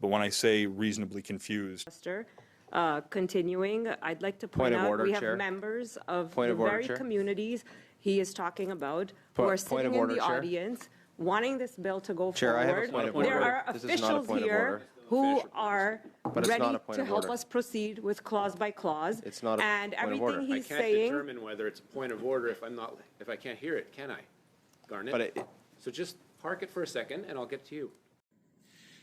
But when I say reasonably confused... Continuing, I'd like to point out we have members of the very communities he is talking about who are sitting in the audience wanting this bill to go forward. There are officials here who are ready to help us proceed with clause by clause. It's not a and point of everything order. he's I can't saying. determine whether it's a point of order if I can't hear it, can I, Garnet? So just park it for a second and I'll get to you.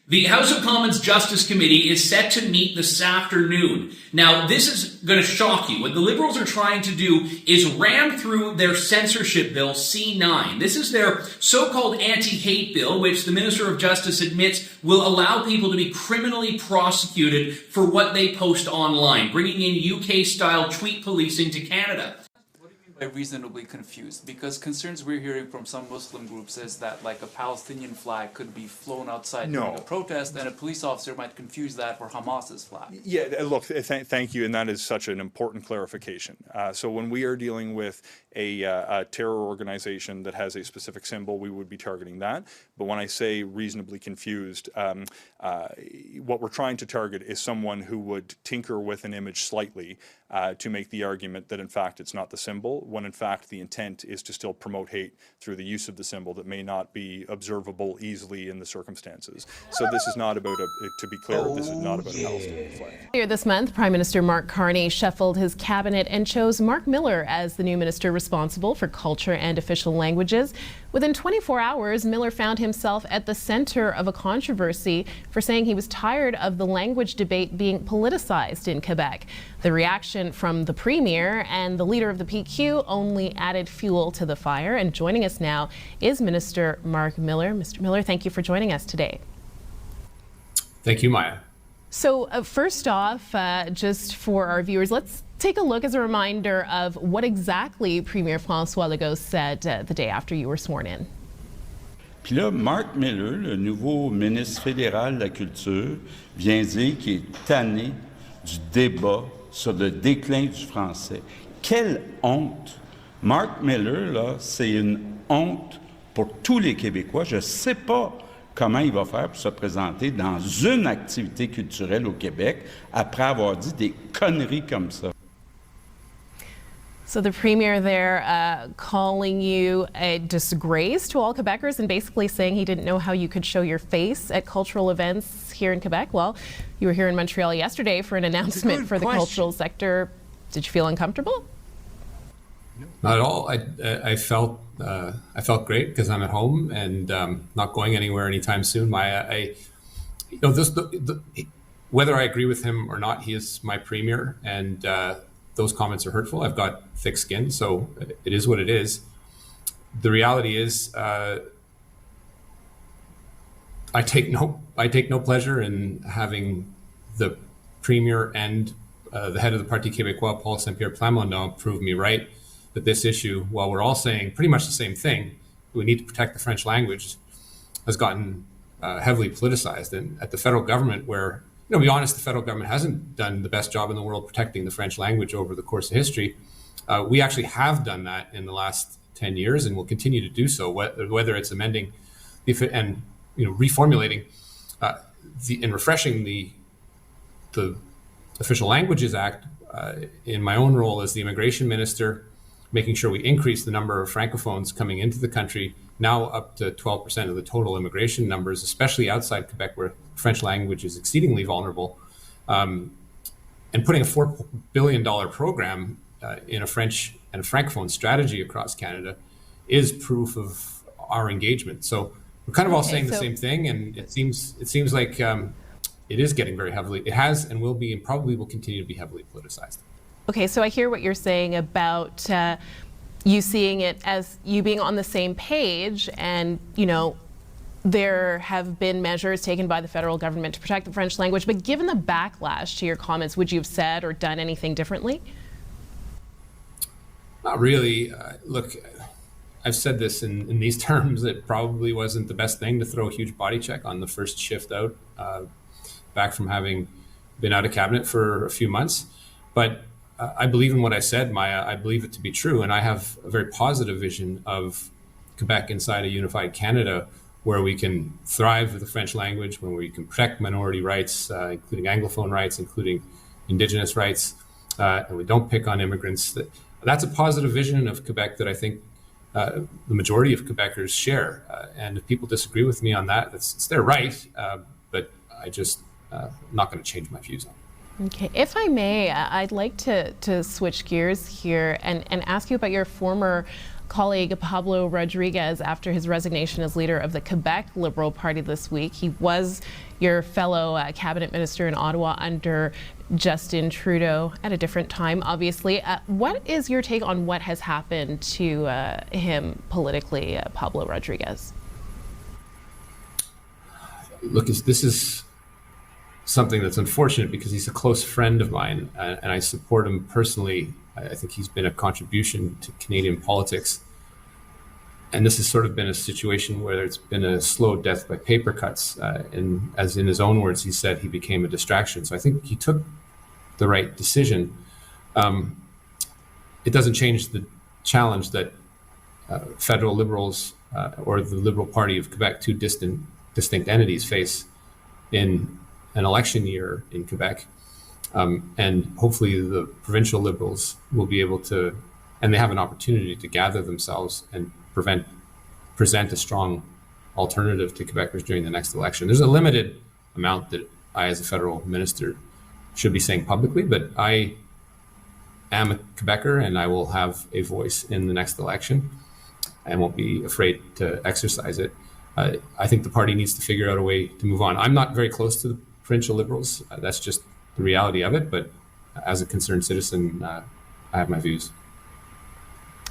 The House of Commons Justice Committee is set to meet this afternoon. Now, this is going to shock you. What the Liberals are trying to do is ram through their censorship bill C9. This is their so-called anti-hate bill, which the Minister of Justice admits will allow people to be criminally prosecuted for what they post online, bringing in UK-style tweet policing to Canada. Reasonably confused, because concerns we're hearing from some Muslim groups is that like a Palestinian flag could be flown outside during a protest and a police officer might confuse that for Hamas's flag. Yeah, look, thank you, and that is such an important clarification. So when we are dealing with a terror organization that has a specific symbol, we would be targeting that. But when I say reasonably confused, what we're trying to target is someone who would tinker with an image slightly to make the argument that in fact it's not the symbol, when in fact the intent is to still promote hate through the use of the symbol that may not be observable easily in the circumstances. So this is not about, to be clear, this is not about a Palestinian flag. Earlier this month, Prime Minister Marc shuffled his cabinet and chose Marc Miller as the new minister responsible for culture and official languages. Within 24 hours, Miller found himself at the center of a controversy for saying he was tired of the language debate being politicized in Quebec. The reaction from the Premier and the leader of the PQ only added fuel to the fire. And joining us now is Minister Marc Miller. Mr. Miller, thank you for joining us today. Thank you, Maya. So first off, just for our viewers, let's take a look as a reminder of what exactly Premier François Legault said the day after you were sworn in. Puis là, Marc Miller, le nouveau ministre fédéral de la Culture, vient dire qu'il est tanné du débat sur le déclin du français. Quelle honte! Marc Miller, là, c'est une honte pour tous les Québécois. Je ne sais pas comment il va faire pour se présenter dans une activité culturelle au Québec après avoir dit des conneries comme ça. So the Premier there calling you a disgrace to all Quebecers and basically saying he didn't know how you could show your face at cultural events here in Quebec. Well, you were here in Montreal yesterday for an announcement for the cultural sector. Did you feel uncomfortable? Not at all. I felt great because I'm at home and not going anywhere anytime soon. Whether I agree with him or not, he is my premier, and those comments are hurtful. I've got thick skin, so it is what it is. The reality is, I take no pleasure in having the premier and the head of the Parti Québécois, Paul Saint-Pierre Plamondon, prove me right that this issue, while we're all saying pretty much the same thing, we need to protect the French language, has gotten heavily politicized. And at the federal government, where, to be honest, the federal government hasn't done the best job in the world protecting the French language over the course of history, we actually have done that in the last 10 years and will continue to do so, whether it's amending and reformulating and refreshing the Official Languages Act in my own role as the immigration minister, making sure we increase the number of Francophones coming into the country, now up to 12% of the total immigration numbers, especially outside Quebec, where French language is exceedingly vulnerable, and putting a $4 billion program in a French and a Francophone strategy across Canada is proof of our engagement. So we're kind of all saying the same thing, and it seems like it is getting very heavily. It has and will be and probably will continue to be heavily politicized. Okay, so I hear what you're saying about you seeing it as you being on the same page, and there have been measures taken by the federal government to protect the French language, but given the backlash to your comments, would you have said or done anything differently? Not really. Look, I've said this in these terms. It probably wasn't the best thing to throw a huge body check on the first shift out, back from having been out of cabinet for a few months. But I believe in what I said, Maya. I believe it to be true. And I have a very positive vision of Quebec inside a unified Canada where we can thrive with the French language, where we can protect minority rights, including Anglophone rights, including Indigenous rights, and we don't pick on immigrants. That's a positive vision of Quebec that I think the majority of Quebecers share. And if people disagree with me on that, it's their right, but I just not going to change my views on it. Okay, if I may, I'd like to switch gears here and ask you about your former colleague Pablo Rodriguez after his resignation as leader of the Quebec Liberal Party this week. He was your fellow cabinet minister in Ottawa under Justin Trudeau at a different time, obviously. What is your take on what has happened to him politically, Pablo Rodriguez? Look, this is something that's unfortunate because he's a close friend of mine and I support him personally. I think he's been a contribution to Canadian politics. And this has sort of been a situation where it's been a slow death by paper cuts. And as in his own words, he said he became a distraction. So I think he took the right decision. It doesn't change the challenge that federal Liberals or the Liberal Party of Quebec, two distinct entities, face in an election year in Quebec. And hopefully the provincial Liberals will be able to, and they have an opportunity to gather themselves and present a strong alternative to Quebecers during the next election. There's a limited amount that I, as a federal minister, should be saying publicly, but I am a Quebecer and I will have a voice in the next election and won't be afraid to exercise it. I think the party needs to figure out a way to move on. I'm not very close to the provincial Liberals. That's just the reality of it, but as a concerned citizen, I have my views.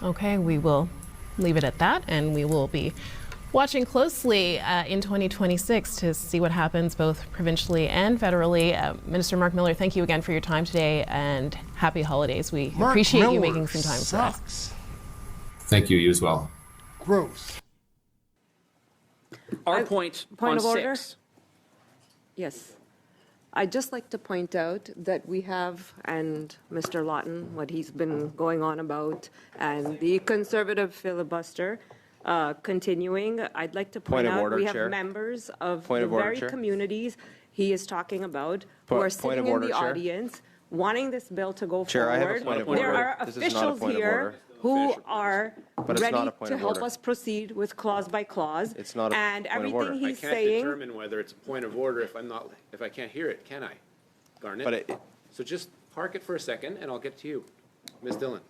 Okay, we will leave it at that, and we will be watching closely in 2026 to see what happens both provincially and federally. Minister Marc Miller, thank you again for your time today, and happy holidays. We appreciate you making some time for us. Thank you, you as well. Gross. Our point on of order? 6. Yes. I'd just like to point out that we have, and Mr. Lawton, what he's been going on about, and the Conservative filibuster continuing. I'd like to point out we have members of the very communities he is talking about who are sitting in the audience wanting this bill to go forward. There are officials here who are ready to help us proceed with clause by clause. It's not a and point of order. everything he's I can't saying. determine whether it's a point of order if I can't hear it, can I, Garnet? So just park it for a second and I'll get to you. Ms. Dillon.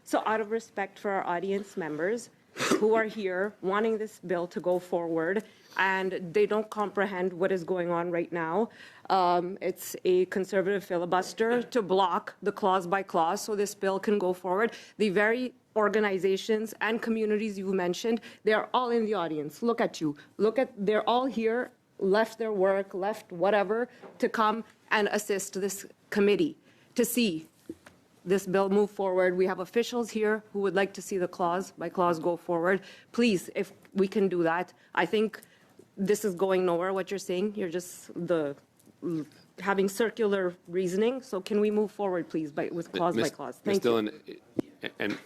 So out of respect for our audience members who are here wanting this bill to go forward and they don't comprehend what is going on right now, it's a Conservative filibuster to block the clause by clause so this bill can go forward. The very organizations and communities you mentioned, they're all in the audience. Look at you. They're all here, left their work, left whatever, to come and assist this committee to see this bill move forward. We have officials here who would like to see the clause by clause go forward. Please, if we can do that. I think this is going nowhere, what you're saying. You're just having circular reasoning. So can we move forward, please, with clause by clause? Thank you. Ms. Dillon, and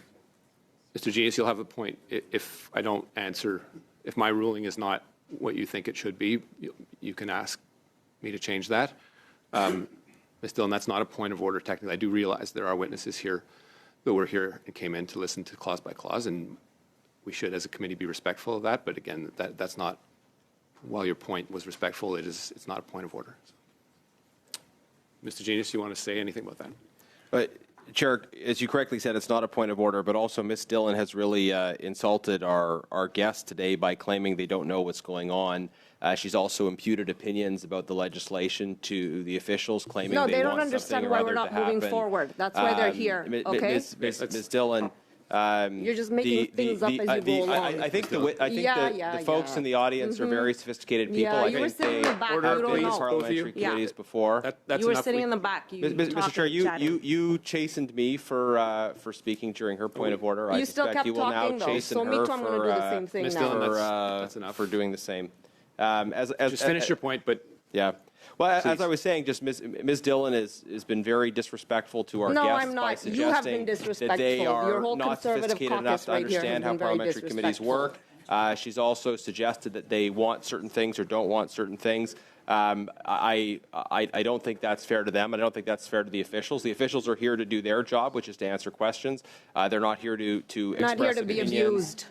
Mr. Genius, you'll have a point. If I don't answer, if my ruling is not what you think it should be, you can ask me to change that. Ms. Dillon, that's not a point of order technically. I do realize there are witnesses here that were here and came in to listen to clause by clause, and we should, as a committee, be respectful of that. But again, that's not, while your point was respectful, it's not a point of order. Mr. Genius, you want to say anything about that? Chair, as you correctly said, it's not a point of order, but also Ms. Dillon has really insulted our guests today by claiming they don't know what's going on. She's also imputed opinions about the legislation to the officials, claiming they don't understand why we're not moving forward. That's why they're here. Okay, Ms. Dillon. You're just making things up as you go along. I think the folks in the audience are very sophisticated people. Yeah, I you were think sitting in the back. You don't know. Parliamentary committees before. You were sitting in the back. Mr. Chair, you chastened me for speaking during her point of order. I still kept you will talking, now though. chasten So me her too, I'm going to do the same thing Ms. now. Dillon, that's enough. For doing the same. Just finish your point, but yeah. Well, as I was saying, just Ms. Dillon has been very disrespectful to our guests. No, I'm not. By You suggesting have been disrespectful. that they are Your whole not Conservative sophisticated enough caucus to right here understand has how been very parliamentary committees disrespectful. work. She's also suggested that they want certain things or don't want certain things. I don't think that's fair to them, and I don't think that's fair to the officials. The officials are here to do their job, which is to answer questions. They're not here to express not here to be abused.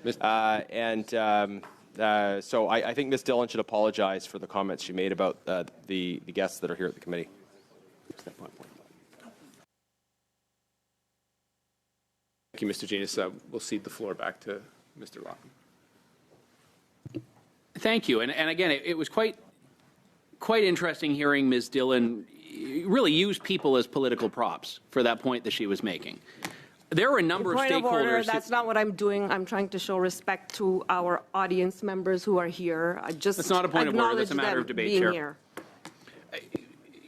So I think Ms. Dillon should apologize for the comments she made about the guests that are here at the committee. Thank you, Mr. Janus. We'll cede the floor back to Mr. Locke. Thank you. And again, it was quite interesting hearing Ms. Dillon really use people as political props for that point that she was making. There are a number of stakeholders. Point of order, that's not what I'm doing. I'm trying to show respect to our audience members who are here. I just It's not a point of order. That's a matter of debate, Chair. Here.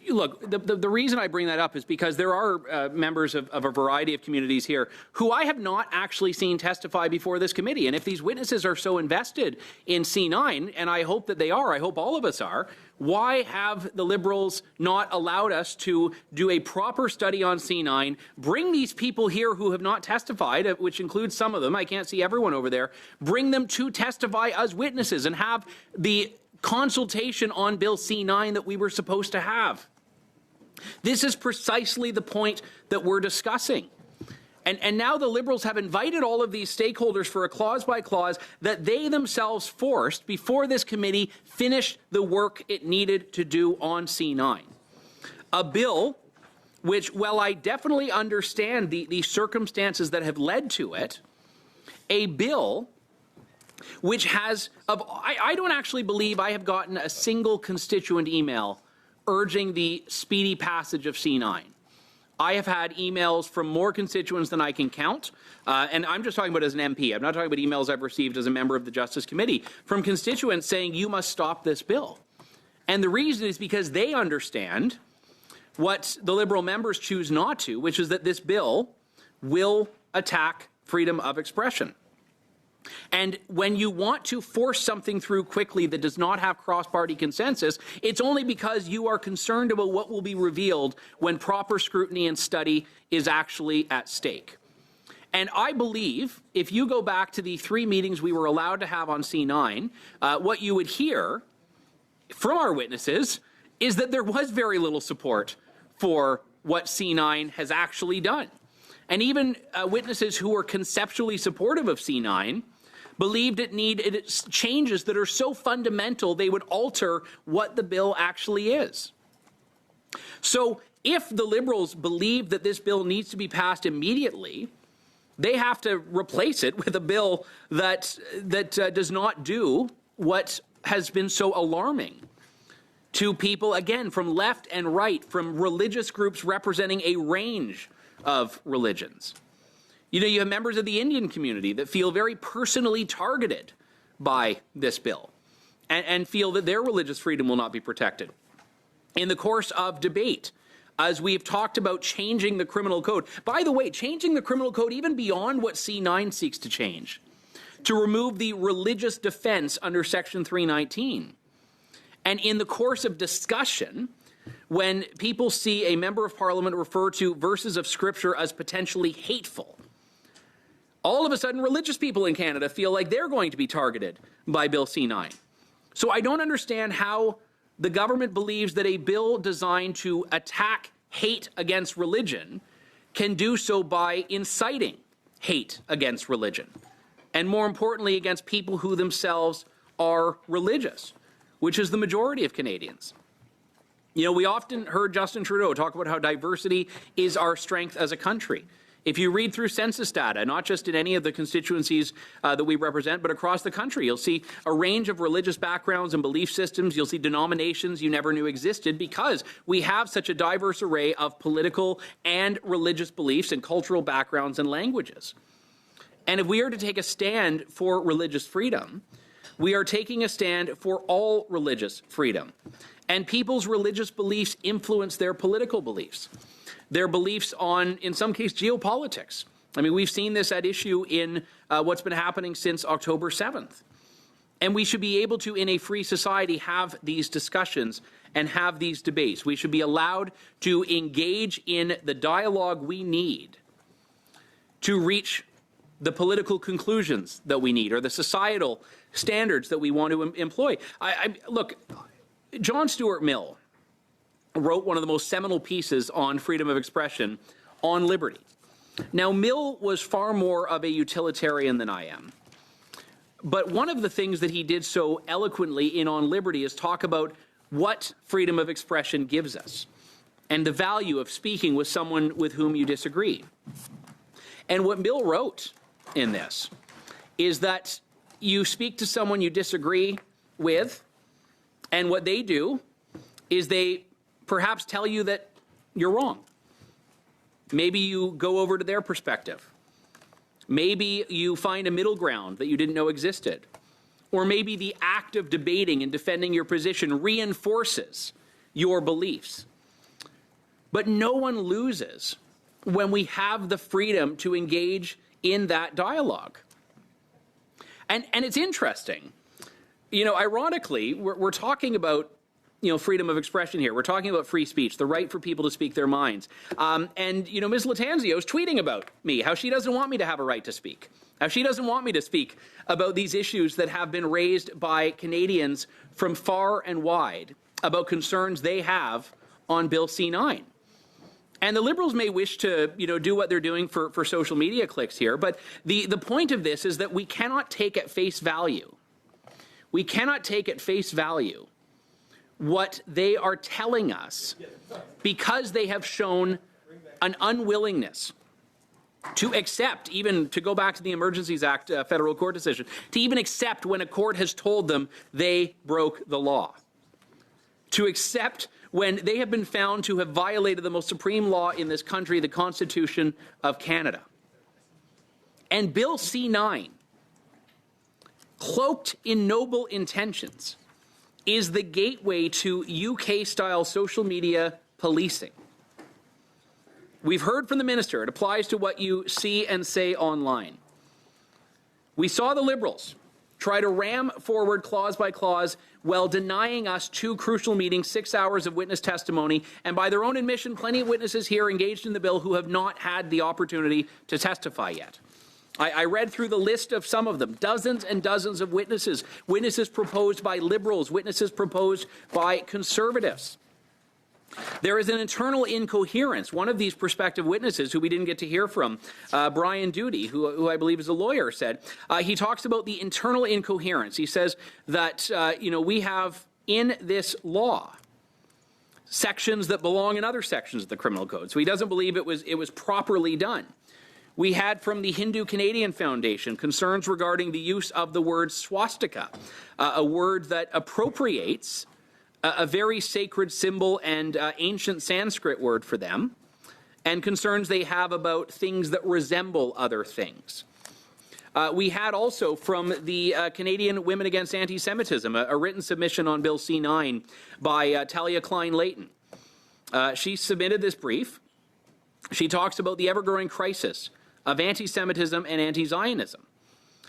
Look, the reason I bring that up is because there are members of a variety of communities here who I have not actually seen testify before this committee. And if these witnesses are so invested in C9, and I hope that they are, I hope all of us are, why have the Liberals not allowed us to do a proper study on C9, bring these people here who have not testified, which includes some of them, I can't see everyone over there, bring them to testify as witnesses and have the consultation on Bill C9 that we were supposed to have? This is precisely the point that we're discussing. And now the Liberals have invited all of these stakeholders for a clause-by-clause that they themselves forced before this committee finished the work it needed to do on C9. A bill which, while I definitely understand the circumstances that have led to it, a bill which has, I don't actually believe I have gotten a single constituent email urging the speedy passage of C9. I have had emails from more constituents than I can count, and I'm just talking about as an MP. I'm not talking about emails I've received as a member of the Justice Committee from constituents saying you must stop this bill. And the reason is because they understand what the Liberal members choose not to, which is that this bill will attack freedom of expression. And when you want to force something through quickly that does not have cross-party consensus, it's only because you are concerned about what will be revealed when proper scrutiny and study is actually at stake. And I believe if you go back to the 3 meetings we were allowed to have on C9, what you would hear from our witnesses is that there was very little support for what C9 has actually done. And even witnesses who were conceptually supportive of C9 believed it needed changes that are so fundamental they would alter what the bill actually is. So if the Liberals believe that this bill needs to be passed immediately, they have to replace it with a bill that does not do what has been so alarming to people, again, from left and right, from religious groups representing a range of religions. You know, you have members of the Indian community that feel very personally targeted by this bill and feel that their religious freedom will not be protected. In the course of debate, as we've talked about changing the criminal code, by the way, changing the criminal code even beyond what C9 seeks to change, to remove the religious defense under Section 319. And in the course of discussion, when people see a member of Parliament refer to verses of Scripture as potentially hateful, all of a sudden religious people in Canada feel like they're going to be targeted by Bill C9. So I don't understand how the government believes that a bill designed to attack hate against religion can do so by inciting hate against religion, and more importantly, against people who themselves are religious, which is the majority of Canadians. You know, we often heard Justin Trudeau talk about how diversity is our strength as a country. If you read through census data, not just in any of the constituencies that we represent, but across the country, you'll see a range of religious backgrounds and belief systems. You'll see denominations you never knew existed because we have such a diverse array of political and religious beliefs and cultural backgrounds and languages. And if we are to take a stand for religious freedom, we are taking a stand for all religious freedom. And people's religious beliefs influence their political beliefs. Their beliefs on, in some cases, geopolitics. I mean, we've seen this at issue in what's been happening since October 7th. And we should be able to, in a free society, have these discussions and have these debates. We should be allowed to engage in the dialogue we need to reach the political conclusions that we need or the societal standards that we want to employ. Look, John Stuart Mill wrote one of the most seminal pieces on freedom of expression on liberty. Now, Mill was far more of a utilitarian than I am. But one of the things that he did so eloquently in On Liberty is talk about what freedom of expression gives us and the value of speaking with someone with whom you disagree. And what Mill wrote in this is that you speak to someone you disagree with, and what they do is they perhaps tell you that you're wrong. Maybe you go over to their perspective. Maybe you find a middle ground that you didn't know existed. Or maybe the act of debating and defending your position reinforces your beliefs. But no one loses when we have the freedom to engage in that dialogue. And it's interesting. You know, ironically, we're talking about freedom of expression here. We're talking about free speech, the right for people to speak their minds. And Ms. Latanzio is tweeting about me, how she doesn't want me to have a right to speak, how she doesn't want me to speak about these issues that have been raised by Canadians from far and wide about concerns they have on Bill C9. And the Liberals may wish to, do what they're doing for social media clicks here, but the point of this is that we cannot take at face value. We cannot take at face value what they are telling us because they have shown an unwillingness to accept, even to go back to the Emergencies Act federal court decision, to even accept when a court has told them they broke the law, to accept when they have been found to have violated the most supreme law in this country, the Constitution of Canada. And Bill C9, cloaked in noble intentions, is the gateway to UK-style social media policing. We've heard from the minister. It applies to what you see and say online. We saw the Liberals try to ram forward clause by clause while denying us 2 crucial meetings, 6 hours of witness testimony, and by their own admission, plenty of witnesses here engaged in the bill who have not had the opportunity to testify yet. I read through the list of some of them, dozens and dozens of witnesses, witnesses proposed by Liberals, witnesses proposed by Conservatives. There is an internal incoherence. One of these prospective witnesses, who we didn't get to hear from, Brian Duty, who I believe is a lawyer, said, he talks about the internal incoherence. He says that, we have in this law sections that belong in other sections of the criminal code. So he doesn't believe it was properly done. We had from the Hindu Canadian Foundation concerns regarding the use of the word swastika, a word that appropriates a very sacred symbol and ancient Sanskrit word for them, and concerns they have about things that resemble other things. We had also from the Canadian Women Against Anti-Semitism, a written submission on Bill C9 by Talia Klein-Leighton. She submitted this brief. She talks about the ever-growing crisis of anti-Semitism and anti-Zionism.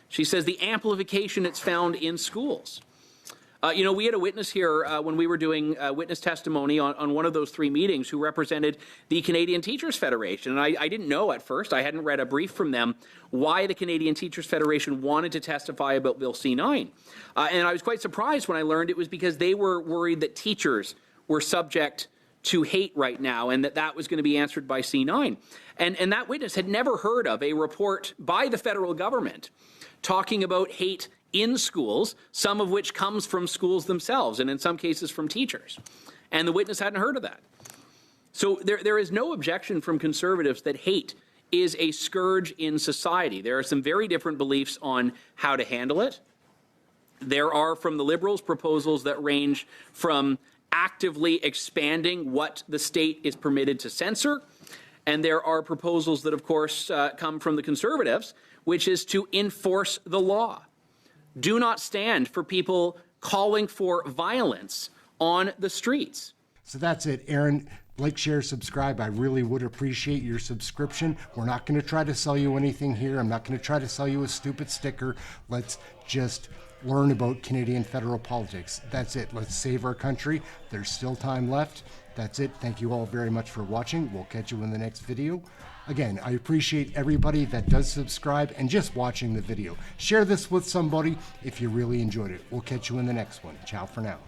She says the amplification it's found in schools. We had a witness here when we were doing witness testimony on one of those 3 meetings who represented the Canadian Teachers Federation. And I didn't know at first, I hadn't read a brief from them, why the Canadian Teachers Federation wanted to testify about Bill C9. And I was quite surprised when I learned it was because they were worried that teachers were subject to hate right now and that was going to be answered by C9. And that witness had never heard of a report by the federal government talking about hate in schools, some of which comes from schools themselves, and in some cases from teachers. And the witness hadn't heard of that. So there is no objection from Conservatives that hate is a scourge in society. There are some very different beliefs on how to handle it. There are, from the Liberals, proposals that range from actively expanding what the state is permitted to censor, and there are proposals that, of course, come from the Conservatives, which is to enforce the law. Do not stand for people calling for violence on the streets. So that's it, Aaron. Like, share, subscribe. I really would appreciate your subscription. We're not going to try to sell you anything here. I'm not going to try to sell you a stupid sticker. Let's just learn about Canadian federal politics. That's it. Let's save our country. There's still time left. That's it. Thank you all very much for watching. We'll catch you in the next video. Again, I appreciate everybody that does subscribe and just watching the video. Share this with somebody if you really enjoyed it. We'll catch you in the next one. Ciao for now.